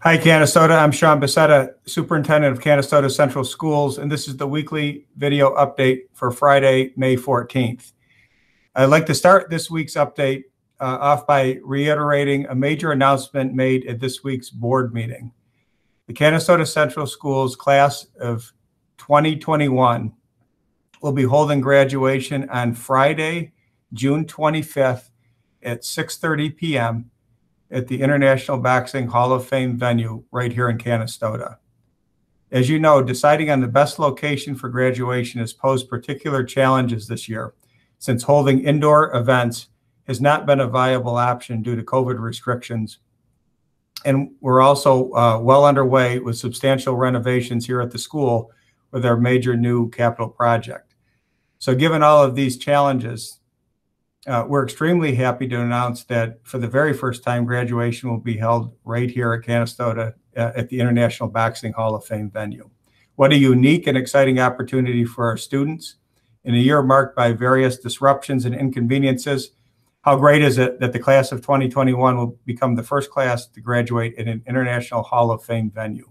Hi, Canastota. I'm Sean Becerra, Superintendent of Canastota Central Schools, and this is the weekly video update for Friday, May 14th. I'd like to start this week's update off by reiterating a major announcement made at this week's board meeting. The Canastota Central Schools class of 2021 will be holding graduation on Friday, June 25th at 6:30 p.m. at the International Boxing Hall of Fame venue right here in Canastota. As you know, deciding on the best location for graduation has posed particular challenges this year, since holding indoor events has not been a viable option due to COVID restrictions. And we're also well underway with substantial renovations here at the school with our major new capital project. So given all of these challenges, we're extremely happy to announce that for the very first time, graduation will be held right here at Canastota at the International Boxing Hall of Fame venue. What a unique and exciting opportunity for our students. In a year marked by various disruptions and inconveniences, how great is it that the class of 2021 will become the first class to graduate in an International Hall of Fame venue.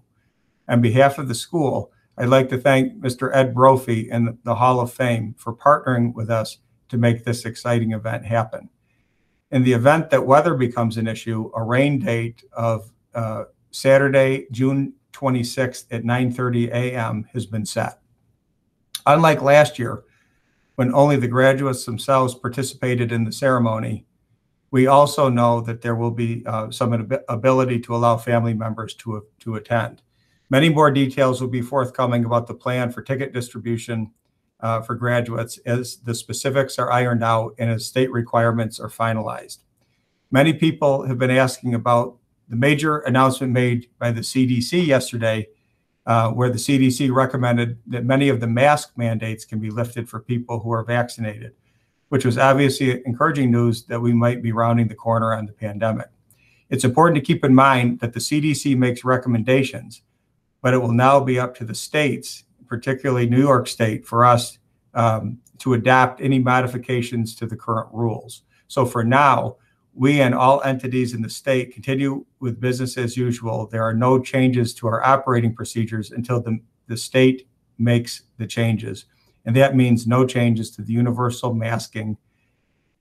On behalf of the school, I'd like to thank Mr. Ed Brophy and the Hall of Fame for partnering with us to make this exciting event happen. In the event that weather becomes an issue, a rain date of Saturday, June 26th at 9:30 a.m. has been set. Unlike last year, when only the graduates themselves participated in the ceremony, we also know that there will be some ability to allow family members to attend. Many more details will be forthcoming about the plan for ticket distribution for graduates as the specifics are ironed out and as state requirements are finalized. Many people have been asking about the major announcement made by the CDC yesterday, where the CDC recommended that many of the mask mandates can be lifted for people who are vaccinated, which was obviously encouraging news that we might be rounding the corner on the pandemic. It's important to keep in mind that the CDC makes recommendations, but it will now be up to the states, particularly New York State, for us to adapt any modifications to the current rules. So for now, we and all entities in the state continue with business as usual. There are no changes to our operating procedures until the state makes the changes. And that means no changes to the universal masking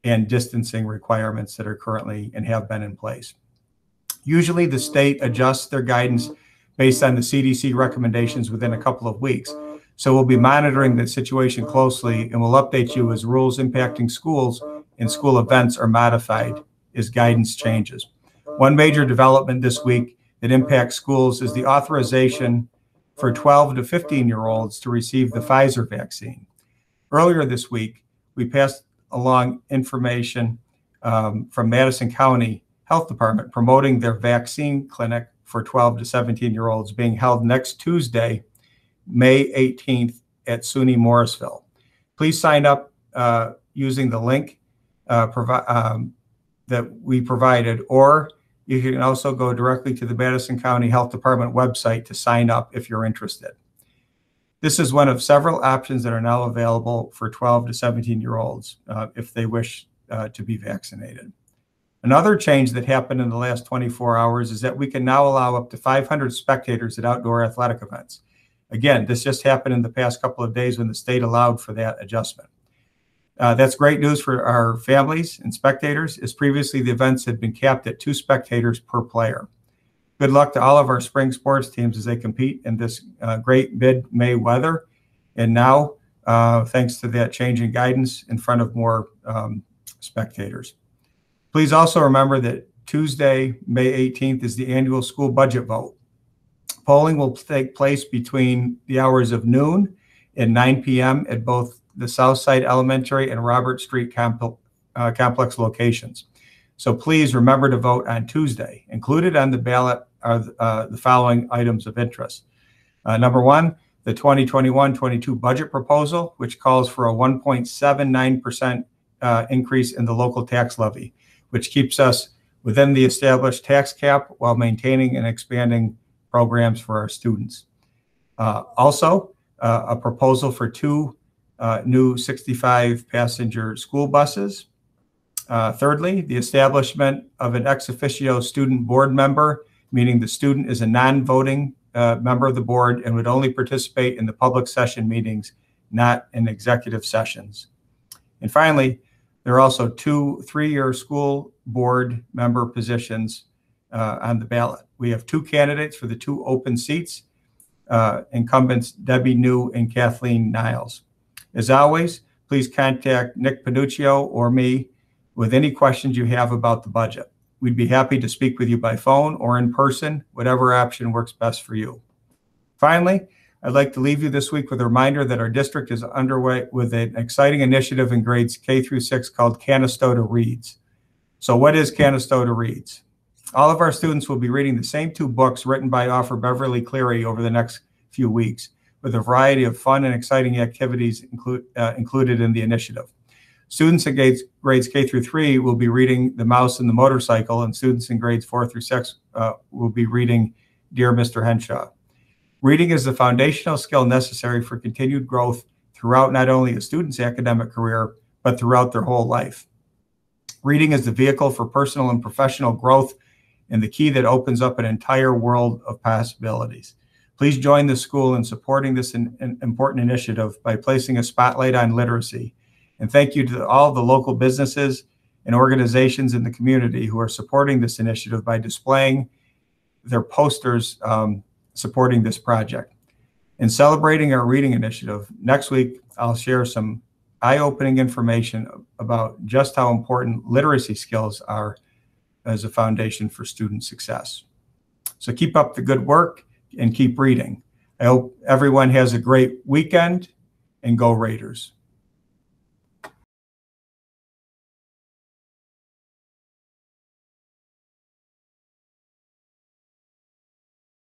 and distancing requirements that are currently and have been in place. Usually the state adjusts their guidance based on the CDC recommendations within a couple of weeks. So we'll be monitoring the situation closely and we'll update you as rules impacting schools and school events are modified as guidance changes. One major development this week that impacts schools is the authorization for 12 to 15-year-olds to receive the Pfizer vaccine. Earlier this week, we passed along information from Madison County Health Department promoting their vaccine clinic for 12 to 17-year-olds being held next Tuesday, May 18th at SUNY Morrisville. Please sign up using the link that we provided, or you can also go directly to the Madison County Health Department website to sign up if you're interested. This is one of several options that are now available for 12 to 17-year-olds if they wish to be vaccinated. Another change that happened in the last 24 hours is that we can now allow up to 500 spectators at outdoor athletic events. Again, this just happened in the past couple of days when the state allowed for that adjustment. That's great news for our families and spectators, as previously the events had been capped at 2 spectators per player. Good luck to all of our spring sports teams as they compete in this great mid-May weather. And now, thanks to that change in guidance, in front of more spectators. Please also remember that Tuesday, May 18th is the annual school budget vote. Polling will take place between the hours of noon and 9 p.m. at both the Southside Elementary and Robert Street complex locations. So please remember to vote on Tuesday. Included on the ballot are the following items of interest. Number one, the 2021-22 budget proposal, which calls for a 1.79% increase in the local tax levy, which keeps us within the established tax cap while maintaining and expanding programs for our students. Also, a proposal for 2 new 65-passenger school buses. Thirdly, the establishment of an ex officio student board member meaning the student is a non-voting member of the board and would only participate in the public session meetings, not in executive sessions. And finally, there are also 2 3-year school board member positions on the ballot. We have 2 candidates for the 2 open seats, incumbents Debbie New and Kathleen Niles. As always, please contact Nick Panuccio or me with any questions you have about the budget. We'd be happy to speak with you by phone or in person, whatever option works best for you. Finally, I'd like to leave you this week with a reminder that our district is underway with an exciting initiative in grades K through 6 called Canastota Reads. So what is Canastota Reads? All of our students will be reading the same 2 books written by author Beverly Cleary over the next few weeks, with a variety of fun and exciting activities included in the initiative. Students in grades K through 3 will be reading The Mouse and the Motorcycle, and students in grades 4 through 6 will be reading Dear Mr. Henshaw. Reading is the foundational skill necessary for continued growth throughout not only a student's academic career, but throughout their whole life. Reading is the vehicle for personal and professional growth and the key that opens up an entire world of possibilities. Please join the school in supporting this important initiative by placing a spotlight on literacy. And thank you to all the local businesses and organizations in the community who are supporting this initiative by displaying their posters supporting this project. In celebrating our reading initiative, next week I'll share some eye-opening information about just how important literacy skills are as a foundation for student success. So keep up the good work and keep reading. I hope everyone has a great weekend, and go Raiders.